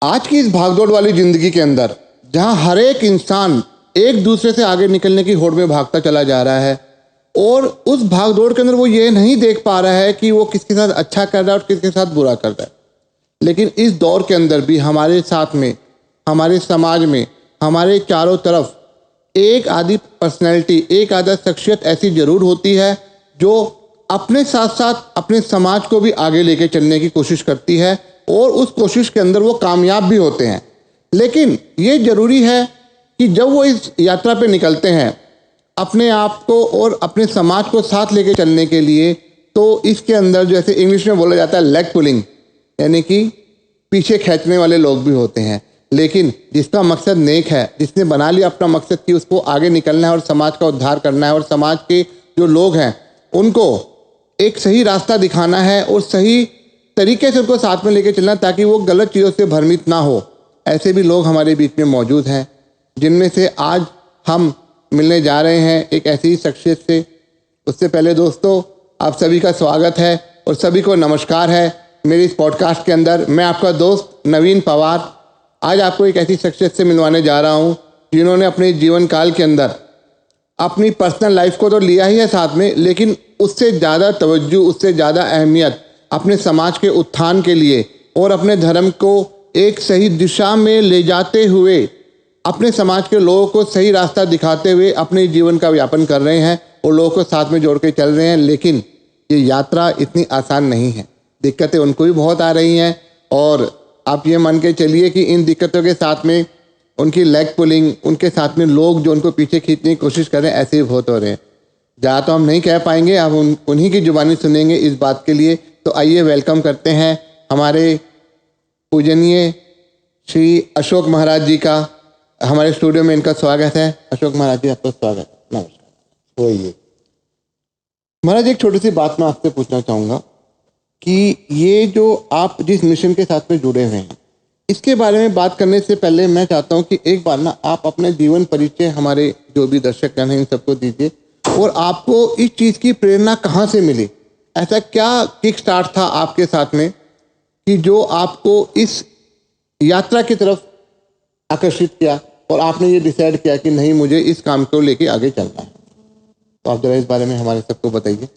आज की इस भागदौड़ वाली जिंदगी के अंदर जहां हर एक इंसान एक दूसरे से आगे निकलने की होड़ में भागता चला जा रहा है और उस भागदौड़ के अंदर वो ये नहीं देख पा रहा है कि वो किसके साथ अच्छा कर रहा है और किसके साथ बुरा कर रहा है। लेकिन इस दौर के अंदर भी हमारे साथ में, हमारे समाज में, हमारे चारों तरफ एक आधी पर्सनैलिटी, एक आधा शख्सियत ऐसी जरूर होती है जो अपने साथ साथ अपने समाज को भी आगे लेके चलने की कोशिश करती है और उस कोशिश के अंदर वो कामयाब भी होते हैं। लेकिन ये जरूरी है कि जब वो इस यात्रा पे निकलते हैं अपने आप को और अपने समाज को साथ लेके चलने के लिए, तो इसके अंदर जैसे इंग्लिश में बोला जाता है लेग पुलिंग, यानी कि पीछे खींचने वाले लोग भी होते हैं। लेकिन जिसका मकसद नेक है, जिसने बना लिया अपना मकसद कि उसको आगे निकलना है और समाज का उद्धार करना है और समाज के जो लोग हैं उनको एक सही रास्ता दिखाना है और सही तरीके से उनको साथ में लेके चलना ताकि वो गलत चीज़ों से भ्रमित ना हो, ऐसे भी लोग हमारे बीच में मौजूद हैं, जिनमें से आज हम मिलने जा रहे हैं एक ऐसी ही शख्सियत से। उससे पहले दोस्तों, आप सभी का स्वागत है और सभी को नमस्कार है मेरे इस पॉडकास्ट के अंदर। मैं आपका दोस्त नवीन पवार आज आपको एक ऐसी शख्सियत से मिलवाने जा रहा हूँ जिन्होंने अपने जीवन काल के अंदर अपनी पर्सनल लाइफ को तो लिया ही है साथ में, लेकिन उससे ज़्यादा तवज्जो, उससे ज़्यादा अहमियत अपने समाज के उत्थान के लिए और अपने धर्म को एक सही दिशा में ले जाते हुए, अपने समाज के लोगों को सही रास्ता दिखाते हुए अपने जीवन का व्यापन कर रहे हैं और लोगों को साथ में जोड़ के चल रहे हैं। लेकिन ये यात्रा इतनी आसान नहीं है, दिक्कतें उनको भी बहुत आ रही हैं और आप ये मान के चलिए कि इन दिक्कतों के साथ में उनकी लेग पुलिंग, उनके साथ में लोग जो उनको पीछे खींचने की कोशिश कर रहे हैं, ऐसे भी बहुत हो रहे हैं। जहाँ तो हम नहीं कह पाएंगे, आप उन्हीं की जुबानी सुनेंगे इस बात के लिए। तो आइए वेलकम करते हैं हमारे पूजनीय श्री अशोक महाराज जी का। हमारे स्टूडियो में इनका स्वागत है। अशोक महाराज जी, आपका स्वागत। नमस्कार। वही महाराज, एक छोटी सी बात मैं आपसे पूछना चाहूँगा कि ये जो आप जिस मिशन के साथ में जुड़े हुए हैं, इसके बारे में बात करने से पहले मैं चाहता हूं कि एक बार ना आप अपने जीवन परिचय हमारे जो भी दर्शक हैं इन सबको दीजिए और आपको इस चीज़ की प्रेरणा कहाँ से मिली। ऐसा क्या किक स्टार्ट था आपके साथ में कि जो आपको इस यात्रा की तरफ आकर्षित किया और आपने ये डिसाइड किया कि नहीं, मुझे इस काम को लेके आगे चलना है। तो आप जरा इस बारे में हमारे सबको बताइए।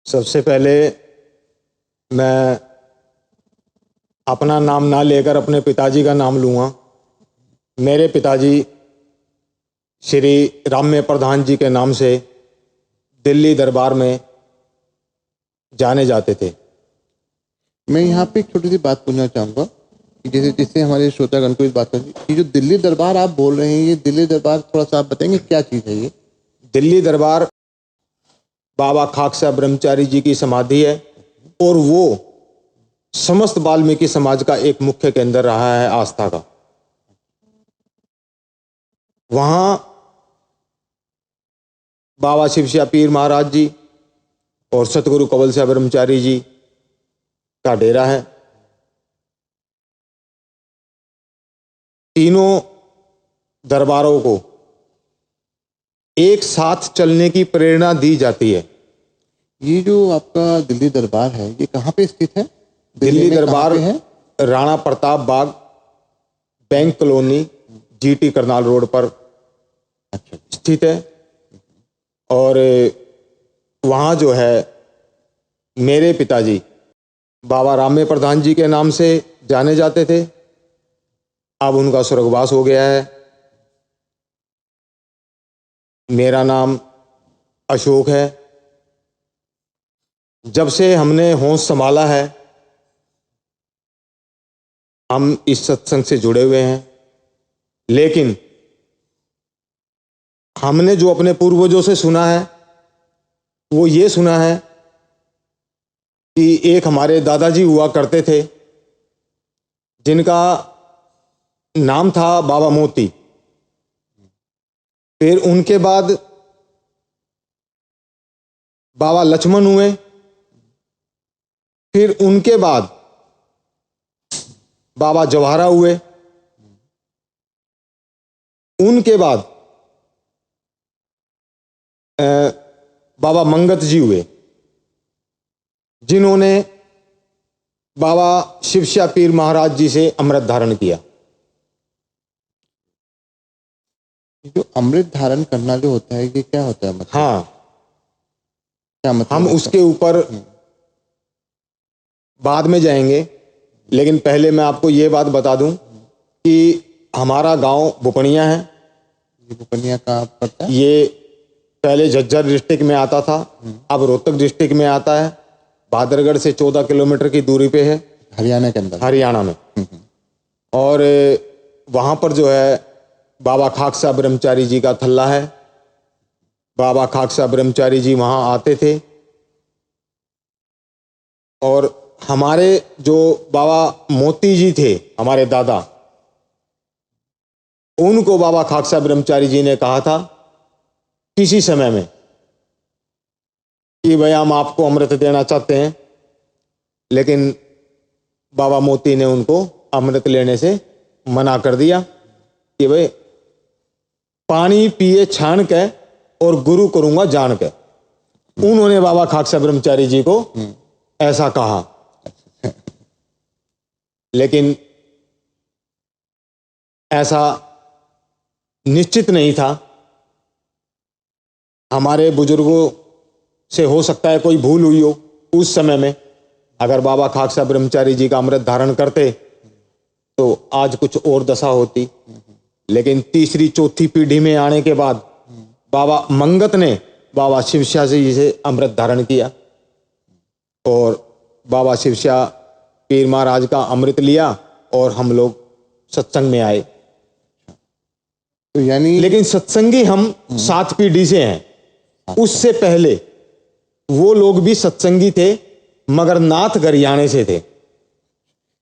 सबसे पहले मैं अपना नाम ना लेकर अपने पिताजी का नाम लूँगा। मेरे पिताजी श्री राम्य प्रधान जी के नाम से दिल्ली दरबार में जाने जाते थे। मैं यहाँ पे एक छोटी सी बात पूछना चाहूँगा कि जैसे जिससे हमारे श्रोतागण को इस बात का कि जो दिल्ली दरबार आप बोल रहे हैं, ये दिल्ली दरबार थोड़ा सा आप बताएंगे क्या चीज़ है ये? दिल्ली दरबार बाबा खाकसा ब्रह्मचारी जी की समाधि है और वो समस्त वाल्मीकि समाज का एक मुख्य केंद्र रहा है आस्था का। वहाँ बाबा शिवसिया पीर महाराज जी और सतगुरु कवल सिया ब्रह्मचारी जी का डेरा है। तीनों दरबारों को एक साथ चलने की प्रेरणा दी जाती है। ये जो आपका दिल्ली दरबार है, ये कहाँ पे स्थित है? दिल्ली दरबार है Rana Pratap Bagh, bank colony, GT Karnal road पर स्थित है। और वहाँ जो है मेरे पिताजी बाबा राम्य प्रधान जी के नाम से जाने जाते थे। अब उनका स्वर्गवास हो गया है। मेरा नाम अशोक है। जब से हमने होश संभाला है हम इस सत्संग से जुड़े हुए हैं, लेकिन हमने जो अपने पूर्वजों से सुना है वो ये सुना है कि एक हमारे दादाजी हुआ करते थे जिनका नाम था बाबा मोती। फिर उनके बाद बाबा लक्ष्मण हुए। फिर उनके बाद बाबा जवाहरा हुए। उनके बाद बाबा मंगत जी हुए, जिन्होंने बाबा शिवशाह पीर महाराज जी से अमृत धारण किया। जो अमृत धारण करना जो होता है ये क्या होता है, मतलब हाँ, क्या मतलब हम है? उसके ऊपर बाद में जाएंगे, लेकिन पहले मैं आपको ये बात बता दूं कि हमारा गांव बुपनिया है। ये बुपनिया कहाँ पड़ता है? ये पहले झज्जर डिस्ट्रिक्ट में आता था, अब रोहतक डिस्ट्रिक्ट में आता है। बहादुरगढ़ से 14 किलोमीटर की दूरी पे है, हरियाणा के अंदर। हरियाणा में। और वहाँ पर जो है बाबा खाकसा ब्रह्मचारी जी का थल्ला है। बाबा खाकसा ब्रह्मचारी जी वहाँ आते थे, और हमारे जो बाबा मोती जी थे, हमारे दादा, उनको बाबा खाकसा ब्रह्मचारी जी ने कहा था किसी समय में कि भाई हम आपको अमृत देना चाहते हैं, लेकिन बाबा मोती ने उनको अमृत लेने से मना कर दिया कि भाई पानी पिए छान के और गुरु करूंगा जान के। उन्होंने बाबा खाकसा ब्रह्मचारी जी को ऐसा कहा, लेकिन ऐसा निश्चित नहीं था। हमारे बुजुर्गों से हो सकता है कोई भूल हुई हो उस समय में। अगर बाबा खाकसा ब्रह्मचारी जी का अमृत धारण करते तो आज कुछ और दशा होती, लेकिन तीसरी चौथी पीढ़ी में आने के बाद बाबा मंगत ने बाबा शिवशाह जी से अमृत धारण किया, और बाबा शिवशाह पीर महाराज का अमृत लिया और हम लोग सत्संग में आए। तो यानी लेकिन सत्संगी हम 7 पीढ़ी से हैं। उससे पहले वो लोग भी सत्संगी थे, मगर नाथ गरियाने से थे।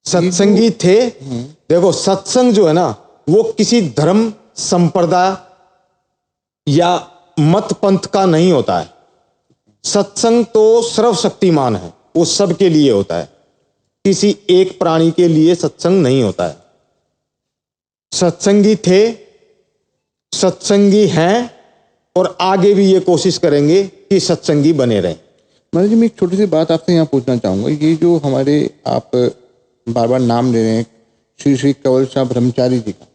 सत्संगी थे। देखो, सत्संग जो है ना, वो किसी धर्म संप्रदाय या मत पंथ का नहीं होता है। सत्संग तो सर्वशक्तिमान है, वो सबके लिए होता है। किसी एक प्राणी के लिए सत्संग नहीं होता है। सत्संगी थे, सत्संगी हैं, और आगे भी ये कोशिश करेंगे कि सत्संगी बने रहें। महाराज जी, मैं एक छोटी सी बात आपसे यहाँ पूछना चाहूँगा। ये जो हमारे आप बार बार नाम ले रहे हैं श्री श्री कंवल शाह ब्रह्मचारी जी का,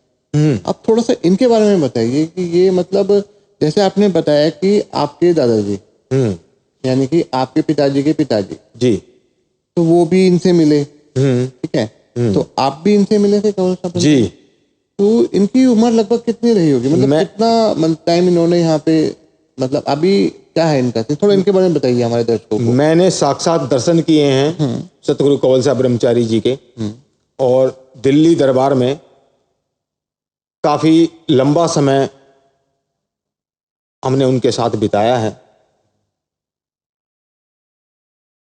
आप थोड़ा सा इनके बारे में बताइए कि ये मतलब जैसे आपने बताया कि आपके दादाजी यानी कि आपके पिताजी के पिताजी जी, तो वो भी इनसे मिले, ठीक है, तो आप भी इनसे मिले थे कंवल शाह जी। तो इनकी उम्र लगभग कितनी रही होगी, मतलब कितना टाइम इन्होंने यहाँ पे, मतलब अभी क्या है इनका, थोड़ा इनके बारे में बताइए हमारे दर्शकों को। मैंने साक्षात दर्शन किए हैं सतगुरु कंवल शाह ब्रह्मचारी जी के, और दिल्ली दरबार में काफी लंबा समय हमने उनके साथ बिताया है।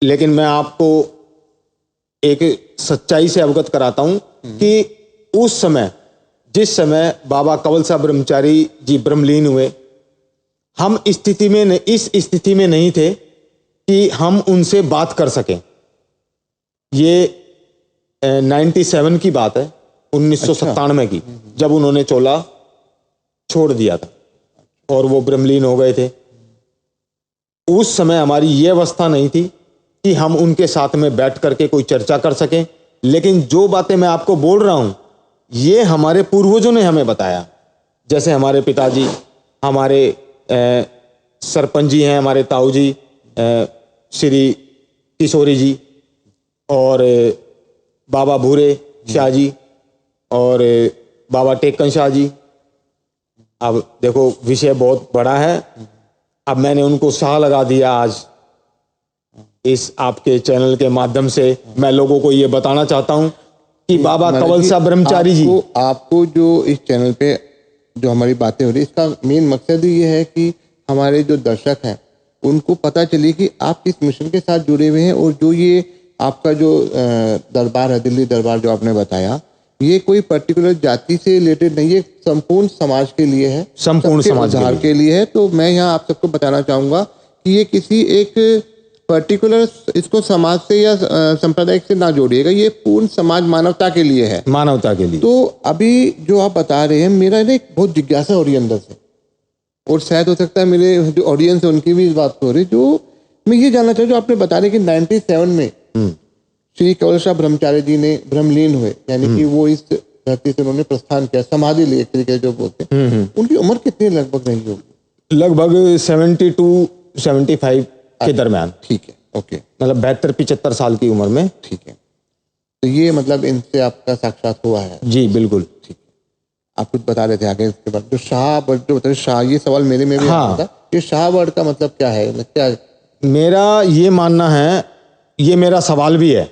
लेकिन मैं आपको एक सच्चाई से अवगत कराता हूं कि उस समय, जिस समय बाबा कंवल शाह ब्रह्मचारी जी ब्रह्मलीन हुए, हम इस स्थिति में नहीं थे कि हम उनसे बात कर सकें। ये 97 की बात है, 1997 की, जब उन्होंने चोला छोड़ दिया था और वो ब्रह्मलीन हो गए थे। उस समय हमारी ये अवस्था नहीं थी कि हम उनके साथ में बैठ करके कोई चर्चा कर सकें। लेकिन जो बातें मैं आपको बोल रहा हूं, ये हमारे पूर्वजों ने हमें बताया। जैसे हमारे पिताजी, हमारे सरपंच जी हैं, हमारे ताऊ जी श्री किशोरी जी, और बाबा भूरे शाह जी, और बाबा टेकन शाह जी। अब देखो, विषय बहुत बड़ा है। अब मैंने उनको शाह लगा दिया। आज इस आपके चैनल के माध्यम से मैं लोगों को ये बताना चाहता हूं कि बाबा कंवल शाह ब्रह्मचारी जी, आपको जो इस चैनल पे जो हमारी बातें हो रही है, इसका मेन मकसद ही ये है कि हमारे जो दर्शक हैं उनको पता चले कि आप किस मिशन के साथ जुड़े हुए हैं, और जो ये आपका जो दरबार है, दिल्ली दरबार जो आपने बताया, ये कोई पर्टिकुलर जाति से रिलेटेड नहीं है, संपूर्ण समाज के लिए है, संपूर्ण समाज के लिए है। तो मैं यहाँ आप सबको बताना चाहूँगा कि ये किसी एक पर्टिकुलर इसको समाज से या संप्रदाय से ना जोड़िएगा, ये पूर्ण समाज मानवता के लिए है, मानवता के लिए। तो अभी जो आप बता रहे हैं, मेरा ना एक बहुत जिज्ञासा हो रही है अंदर से, और शायद हो सकता है मेरे जो ऑडियंस है उनकी भी इस बात हो रही, जो मैं ये जानना चाहूँ, जो आपने बता रहे कि 97 में श्री कवल शाह ब्रह्मचारी जी ने ब्रह्मलीन हुए, यानी कि वो इस धरती से उन्होंने प्रस्थान किया, समाधि ली एक तरीके से जो बोलते हैं, उनकी उम्र कितनी लगभग रही होगी? लगभग 72-75 के दरमियान। ठीक है, ओके, मतलब 72-75 साल की उम्र में। ठीक है। तो ये मतलब इनसे आपका साक्षात हुआ है? जी बिल्कुल। ठीक है। आप कुछ बता रहे थे आगे इसके बाद, जो शाह वर्ड जो बता शाह, ये सवाल मेरे में भी आता था, ये शाह वर्ड का मतलब क्या है? क्या मेरा ये मानना है, ये मेरा सवाल भी है,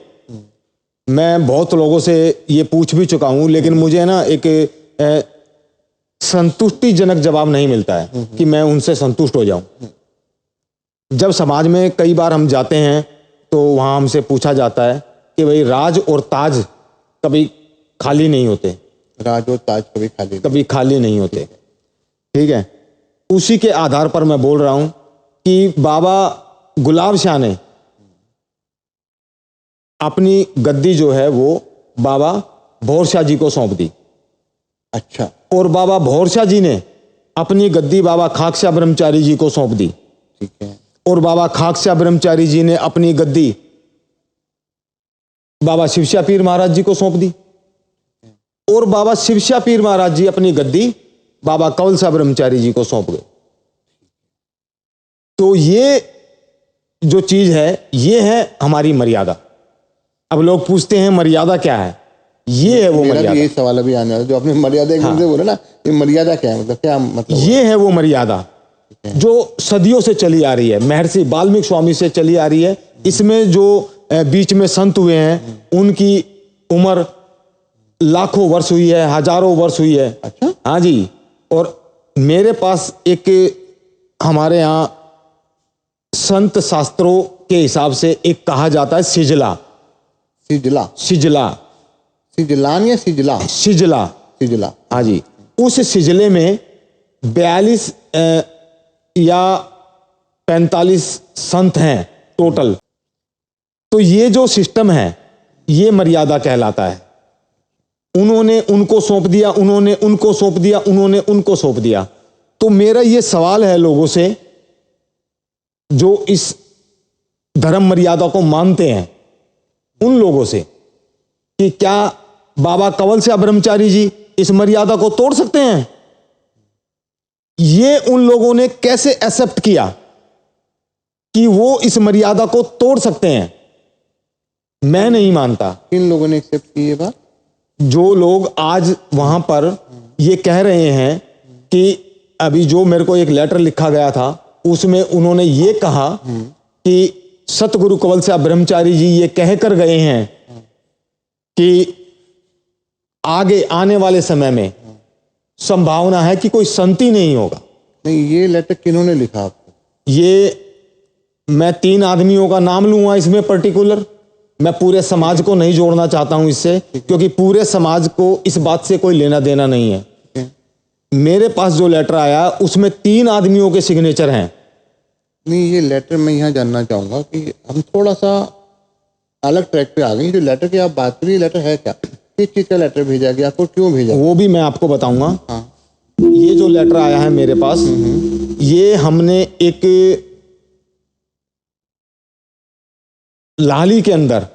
मैं बहुत लोगों से ये पूछ भी चुका हूं, लेकिन मुझे ना एक संतुष्टिजनक जवाब नहीं मिलता है कि मैं उनसे संतुष्ट हो जाऊं। जब समाज में कई बार हम जाते हैं तो वहां हमसे पूछा जाता है कि भाई राज और ताज कभी खाली नहीं होते, राज और ताज कभी खाली नहीं होते। ठीक है, उसी के आधार पर मैं बोल रहा हूं कि बाबा गुलाब शाह ने अपनी गद्दी जो है वो बाबा भौर शाह जी को सौंप दी। अच्छा। और बाबा भौर शाह जी ने अपनी गद्दी बाबा खाकशाह ब्रह्मचारी जी को सौंप दी। ठीक है। और बाबा खाकशाह ब्रह्मचारी जी ने अपनी गद्दी बाबा शिवशाह पीर महाराज जी को सौंप दी। और बाबा शिवशाह पीर महाराज जी अपनी गद्दी बाबा कवल शाह ब्रह्मचारी जी को सौंप गए। तो ये जो चीज है, ये है हमारी मर्यादा। अब लोग पूछते हैं मर्यादा क्या है? ये है वो मर्यादा। ये सवाल अभी आने वाला, जो आपने मर्यादा एकदम से बोला ना, ये मर्यादा क्या है? मतलब क्या मतलब? ये है वो मर्यादा जो सदियों से चली आ रही है, महर्षि वाल्मीकि स्वामी से चली आ रही है। इसमें जो बीच में संत हुए हैं, उनकी उम्र लाखों वर्ष हुई है, हजारों वर्ष हुई है। अच्छा। हाँ जी। और मेरे पास एक, हमारे यहाँ संत शास्त्रों के हिसाब से एक कहा जाता है सिजला। सिजला? सिजला, सिजलान या सिजला? सिजला, सिजला। हाँ जी। उस सिजले में 42 या 45 संत हैं टोटल। तो ये जो सिस्टम है, ये मर्यादा कहलाता है। उन्होंने उनको सौंप दिया, उन्होंने उनको सौंप दिया, उन्होंने उनको सौंप दिया। तो मेरा ये सवाल है लोगों से जो इस धर्म मर्यादा को मानते हैं, उन लोगों से, कि क्या बाबा कवल शाह ब्रह्मचारी जी इस मर्यादा को तोड़ सकते हैं? ये उन लोगों ने कैसे एक्सेप्ट किया कि वो इस मर्यादा को तोड़ सकते हैं? मैं नहीं मानता। किन लोगों ने एक्सेप्ट की ये बात? जो लोग आज वहां पर ये कह रहे हैं कि अभी जो मेरे को एक लेटर लिखा गया था, उसमें उन्होंने ये कहा कि सतगुरु कवल शाह ब्रह्मचारी जी ये कह कर गए हैं कि आगे आने वाले समय में संभावना है कि कोई संत ही नहीं होगा। नहीं, ये लेटर किन्होंने लिखा आपको? ये मैं 3 आदमियों का नाम लूंगा इसमें पर्टिकुलर। मैं पूरे समाज को नहीं जोड़ना चाहता हूं इससे, क्योंकि पूरे समाज को इस बात से कोई लेना देना नहीं है। मेरे पास जो लेटर आया उसमें 3 आदमियों के सिग्नेचर हैं। नहीं, ये लेटर मैं यहाँ जानना चाहूंगा कि हम थोड़ा सा अलग ट्रैक पे आ गए। जो लेटर की आप बात करिए, लेटर है क्या? किस चीज का लेटर भेजा गया, आपको क्यों भेजा? वो भी मैं आपको बताऊंगा। हाँ। ये जो लेटर आया है मेरे पास, ये हमने एक लाहली के अंदर,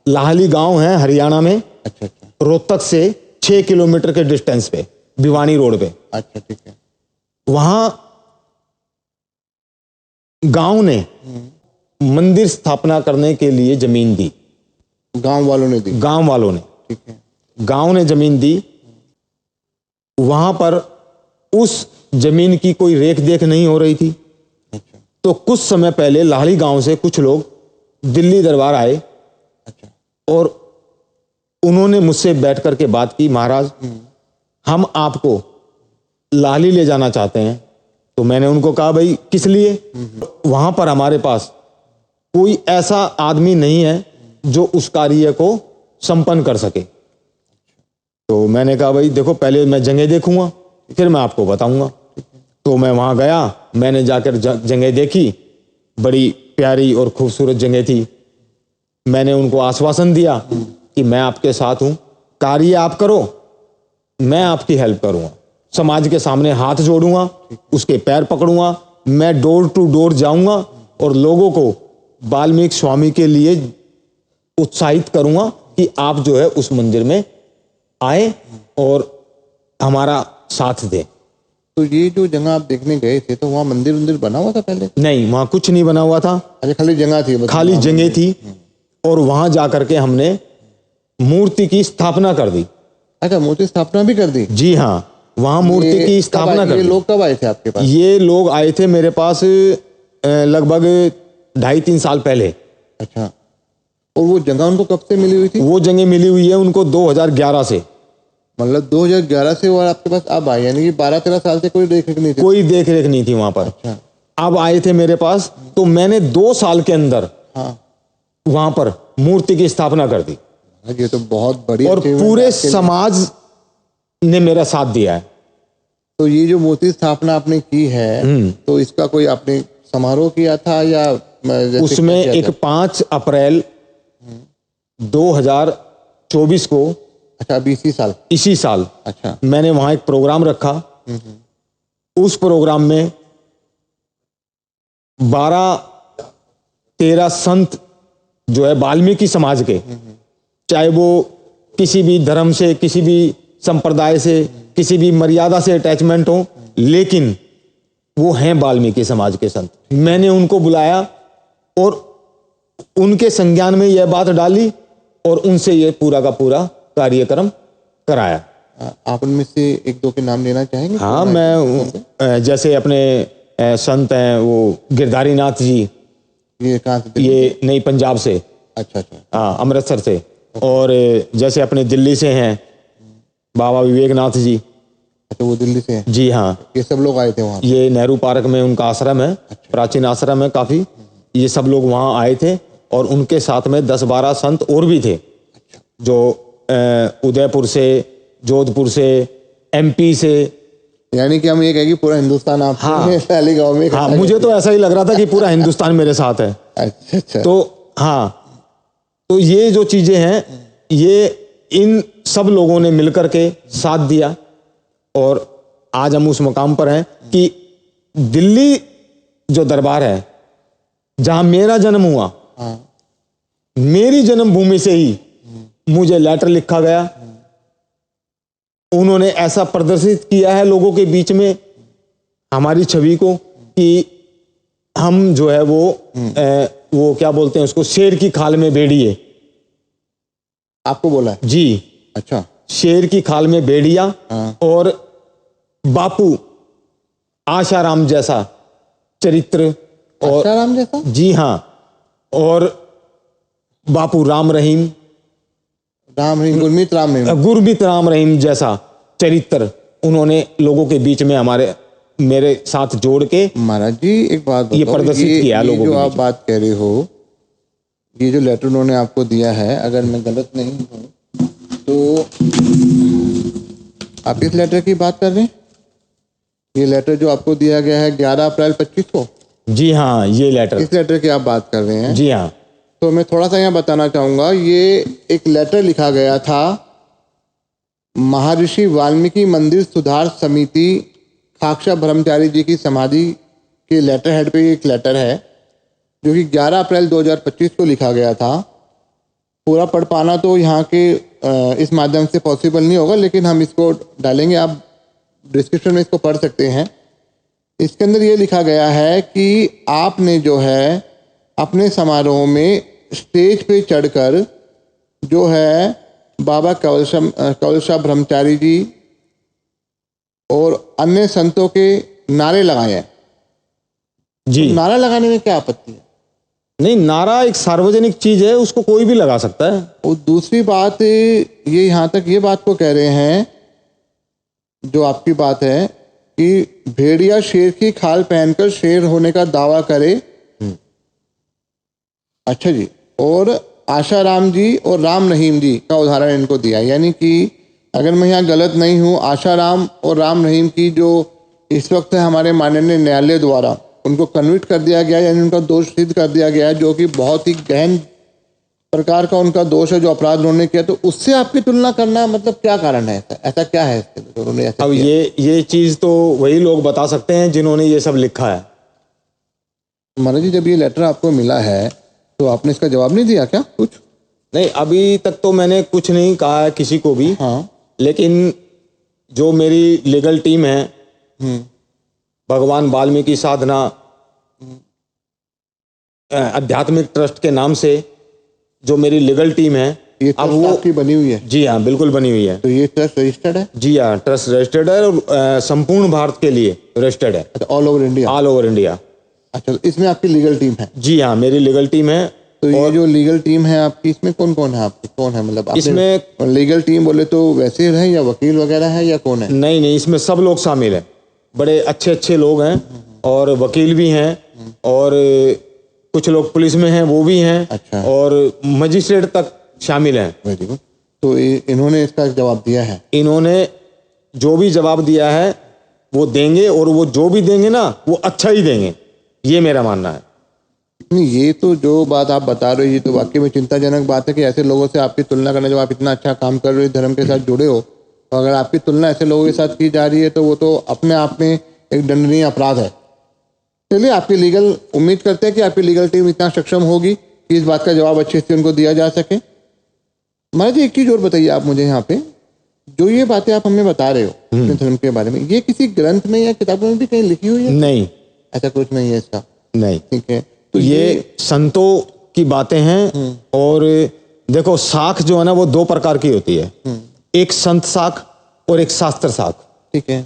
लाहली गांव है हरियाणा में। अच्छा अच्छा। रोहतक से 6 किलोमीटर के डिस्टेंस पे, भिवानी रोड पे। अच्छा, ठीक है। वहां गांव ने मंदिर स्थापना करने के लिए जमीन दी। गांव वालों ने दी? गांव वालों ने, ठीक है। गांव ने जमीन दी। वहां पर उस जमीन की कोई रेख देख नहीं हो रही थी। अच्छा। तो कुछ समय पहले लाहली गांव से कुछ लोग दिल्ली दरबार आए। अच्छा। और उन्होंने मुझसे बैठ करके बात की, महाराज हम आपको लाहली ले जाना चाहते हैं। तो मैंने उनको कहा भाई किस लिए? वहां पर हमारे पास कोई ऐसा आदमी नहीं है जो उस कार्य को संपन्न कर सके। तो मैंने कहा भाई देखो, पहले मैं जगह देखूंगा, फिर मैं आपको बताऊंगा। तो मैं वहां गया, मैंने जाकर जगह देखी, बड़ी प्यारी और खूबसूरत जगह थी। मैंने उनको आश्वासन दिया कि मैं आपके साथ हूं, कार्य आप करो, मैं आपकी हेल्प करूंगा, समाज के सामने हाथ जोड़ूंगा, उसके पैर पकड़ूंगा, मैं डोर टू डोर जाऊंगा और लोगों को वाल्मीकि स्वामी के लिए उत्साहित करूंगा कि आप जो है उस मंदिर में आए और हमारा साथ दें। तो ये जो जगह आप देखने गए थे तो वहाँ मंदिर वंदिर बना हुआ था पहले? नहीं, वहां कुछ नहीं बना हुआ था, अच्छा, खाली जगह थी बस? खाली जगह थी। और वहां जाकर के हमने मूर्ति की स्थापना कर दी। अच्छा, मूर्ति स्थापना भी कर दी? जी हाँ, वहां मूर्ति की स्थापना कर ये दी। लोग कब आए थे आपके पास? ये लोग आए थे मेरे पास लगभग 2.5-3 साल पहले। अच्छा, और वो जगह उनको कब से मिली हुई थी? वो जगह मिली हुई है उनको 2011 से। मतलब 2011 से वो आपके पास अब आए, यानी कि 12-13 साल से कोई देख रेख नहीं थी? कोई देख रेख नहीं थी वहां पर। अच्छा, अब आए थे मेरे पास, तो मैंने 2 साल के अंदर हाँ, वहां पर मूर्ति की स्थापना कर दी ये तो बहुत बड़ी और achievement पूरे है आपके लिए। समाज ने मेरा साथ दिया है। तो ये जो मूर्ति स्थापना आपने की है, तो इसका कोई आपने समारोह किया था या जैसे उसमें क्या किया एक 5 अप्रैल 2024 को, अच्छा, अभी इसी साल? अच्छा, मैंने वहां एक प्रोग्राम रखा। उस प्रोग्राम में 12-13 संत जो है वाल्मीकि समाज के, चाहे वो किसी भी धर्म से, किसी भी संप्रदाय से, किसी भी मर्यादा से अटैचमेंट हो, लेकिन वो हैं वाल्मीकि समाज के संत। मैंने उनको बुलाया और उनके संज्ञान में यह बात डाली और उनसे ये पूरा का पूरा कार्यक्रम कराया। आप उनमें से एक दो के नाम लेना चाहेंगे? हाँ, मैं जैसे अपने संत हैं वो गिरधारी नाथ जी, ये कहाँ से? ये नई पंजाब से। अच्छा अच्छा, हाँ, अमृतसर से। और जैसे अपने दिल्ली से हैं बाबा विवेकनाथ जी। अच्छा, वो दिल्ली से हैं? जी हाँ, ये सब लोग आए थे वहाँ? ये नेहरू पार्क में उनका आश्रम है, प्राचीन आश्रम है काफी। ये सब लोग वहाँ आए थे और उनके साथ में 10-12 संत और भी थे, जो उदयपुर से, जोधपुर से, MP से। यानी कि हम ये कहें कि पूरा हिंदुस्तान आप पहले गाँव में? हाँ, मुझे तो ऐसा ही लग रहा था कि पूरा हिंदुस्तान मेरे साथ है। अच्छा अच्छा, तो हाँ, तो ये जो चीजें हैं, ये इन सब लोगों ने मिलकर के साथ दिया और आज हम उस मुकाम पर हैं कि दिल्ली जो दरबार है, जहां मेरा जन्म हुआ, मेरी जन्मभूमि से ही मुझे लेटर लिखा गया। उन्होंने ऐसा प्रदर्शित किया है लोगों के बीच में हमारी छवि को कि हम जो है वो क्या बोलते हैं उसको, शेर की खाल में भेड़िए। आपको बोला है? जी, अच्छा, शेर की खाल में भेड़िया। और बापू आशाराम जैसा चरित्र, और आशाराम जैसा? जी हाँ, और बापू राम रहीम, गुरमीत राम रहीम जैसा चरित्र उन्होंने लोगों के बीच में मेरे साथ जोड़ के, महाराज जी एक बात बताओ, ये प्रदर्शित किया लोगों जो के आप बीच। बात कह रहे हो, ये जो लेटर उन्होंने आपको दिया है, अगर मैं गलत नहीं हूँ तो आप इस लेटर की बात कर रहे हैं? ये लेटर जो आपको दिया गया है 11 अप्रैल 25 को? जी हाँ, ये लेटर, इस लेटर की आप बात कर रहे हैं? जी हाँ। तो मैं थोड़ा सा यहाँ बताना चाहूँगा, ये एक लेटर लिखा गया था महर्षि वाल्मीकि मंदिर सुधार समिति खाकसा ब्रह्मचारी जी की समाधि के लेटर हेड पे एक लेटर है जो कि 11 अप्रैल 2025 को लिखा गया था। पूरा पढ़ पाना तो यहाँ के इस माध्यम से पॉसिबल नहीं होगा, लेकिन हम इसको डालेंगे, आप डिस्क्रिप्शन में इसको पढ़ सकते हैं। इसके अंदर ये लिखा गया है कि आपने जो है अपने समारोह में स्टेज पे चढ़कर जो है बाबा कवलशा ब्रह्मचारी जी और अन्य संतों के नारे लगाए हैं। जी, तो नारा लगाने में क्या आपत्ति है? नहीं, नारा एक सार्वजनिक चीज है, उसको कोई भी लगा सकता है। और दूसरी बात ये यहाँ तक ये बात को कह रहे हैं, जो आपकी बात है कि भेड़िया शेर की खाल पहनकर शेर होने का दावा करे। अच्छा जी, और आशाराम जी और राम रहीम जी का उदाहरण इनको दिया, यानी कि अगर मैं यहाँ गलत नहीं हूँ, आशाराम और राम रहीम की जो इस वक्त है हमारे माननीय न्यायालय द्वारा उनको कन्विक्ट कर दिया गया, यानी उनका दोष सिद्ध कर दिया गया है, जो कि बहुत ही गहन प्रकार का उनका दोष है जो अपराध उन्होंने किया। तो उससे आपकी तुलना करना मतलब क्या कारण है? ऐसा क्या है इसके अंदर उन्होंने ऐसा अब किया? ये चीज तो वही लोग बता सकते हैं जिन्होंने ये सब लिखा है। महाराज जी, जब ये लेटर आपको मिला है तो आपने इसका जवाब नहीं दिया क्या कुछ? नहीं, अभी तक तो मैंने कुछ नहीं कहा है किसी को भी। हाँ। लेकिन जो मेरी लीगल टीम है, भगवान वाल्मीकि साधना आध्यात्मिक ट्रस्ट के नाम से जो मेरी लीगल टीम है, ये अब ट्रस्ट वो आपकी बनी हुई है? जी हाँ, बिल्कुल बनी हुई है। तो ये ट्रस्ट रजिस्टर्ड है? जी हाँ, ट्रस्ट रजिस्टर्ड है और संपूर्ण भारत के लिए रजिस्टर्ड है, अच्छा, all over India? All over India. अच्छा, तो इसमें आपकी लीगल टीम है? जी हाँ, मेरी लीगल टीम है। तो ये जो लीगल टीम है आपकी, इसमें कौन कौन है आपकी? कौन है मतलब आपने इसमें लीगल टीम बोले तो वैसे है या वकील वगैरह है या कौन है? नहीं नहीं, इसमें सब लोग शामिल हैं, बड़े अच्छे अच्छे लोग हैं और वकील भी हैं और कुछ लोग पुलिस में हैं, वो भी हैं। अच्छा। और मजिस्ट्रेट तक शामिल हैं। Very good. तो इन्होंने इसका जवाब दिया है? इन्होंने जो भी जवाब दिया है वो देंगे, और वो जो भी देंगे ना वो अच्छा ही देंगे, ये मेरा मानना है। नहीं, ये तो जो बात आप बता रहे हो ये तो वाकई में चिंताजनक बात है कि ऐसे लोगों से आपकी तुलना करना, जब आप इतना अच्छा काम कर रहे हो, धर्म के साथ जुड़े हो, तो अगर आपकी तुलना ऐसे लोगों के साथ की जा रही है तो वो तो अपने आप में एक दंडनीय अपराध है। चलिए, आपकी लीगल, उम्मीद करते हैं कि आपकी लीगल टीम इतना सक्षम होगी कि इस बात का जवाब अच्छे से उनको दिया जा सके। महाराज जी, एक चीज़ और बताइए आप मुझे यहाँ पे, जो ये बातें आप हमें बता रहे हो अपने धर्म के बारे में, ये किसी ग्रंथ में या किताबों में भी कहीं लिखी हुई है? नहीं, ऐसा कुछ नहीं है इसका? नहीं। ठीक है। तो ये संतों की बातें हैं। और देखो, साख जो है ना वो दो प्रकार की होती है, एक संत साख और एक शास्त्र साख। ठीक है।